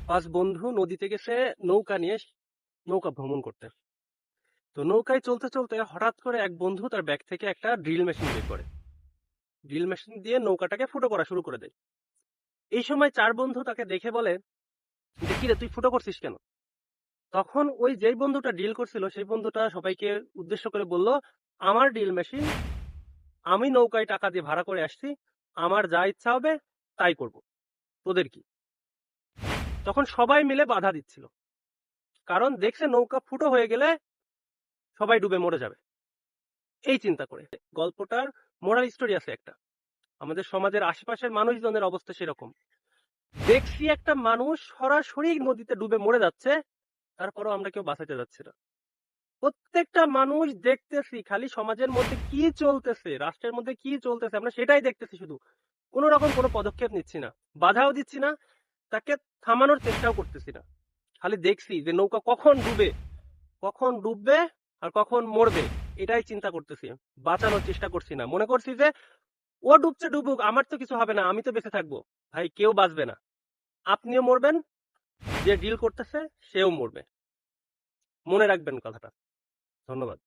পাঁচ বন্ধু নদীতে গেছে নৌকা নিয়ে নৌকা ভ্রমণ করতে। তো নৌকায় চলতে চলতে হঠাৎ করে এক বন্ধু তার ব্যাগ থেকে একটা ড্রিল মেশিন বের করে, ড্রিল মেশিন দিয়ে নৌকাটাকে ফুটো করা শুরু করে দেয়। এই সময় চার বন্ধু তাকে দেখে বলে যে কিরে তুই ফুটো করছিস কেন? তখন ওই যেই বন্ধুটা ড্রিল করছিল সেই বন্ধুটা সবাইকে উদ্দেশ্য করে বলল, আমার ড্রিল মেশিন, আমি নৌকায় টাকা দিয়ে ভাড়া করে আসছি, আমার যা ইচ্ছা হবে তাই করব, তোদের কি? তখন সবাই মিলে বাধা দিচ্ছিল, কারণ দেখছে নৌকা ফুটো হয়ে গেলে সবাই ডুবে মরে যাবে। এই চিন্তা করে গল্পটার মোরাল স্টোরি আছে একটা, আমাদের সমাজের আশেপাশের মানুষজনের অবস্থা সেরকম। দেখছি একটা মানুষ সরাসরি নদীতে ডুবে মরে যাচ্ছে, তারপরও আমরা কেউ বাঁচাতে যাচ্ছি না। প্রত্যেকটা মানুষ দেখতেছি খালি সমাজের মধ্যে কি চলতেছে, রাষ্ট্রের মধ্যে কি চলতেছে, আমরা সেটাই দেখতেছি, শুধু কোন রকম কোনো পদক্ষেপ নিচ্ছি না, বাধাও দিচ্ছি না, তাকে থামানোর চেষ্টাও করতেছি না। খালি দেখছি যে নৌকা কখন ডুবে, কখন ডুববে আর কখন মরবে, এটাই চিন্তা করতেছি। বাঁচানোর চেষ্টা করছি না, মনে করছি যে ও ডুবছে ডুবুক, আমার তো কিছু হবে না, আমি তো বেঁচে থাকবো। ভাই কেউ বাঁচবে না, আপনিও মরবেন, যে ডিল করতেছে সেও মরবে। মনে রাখবেন কথাটা। ধন্যবাদ।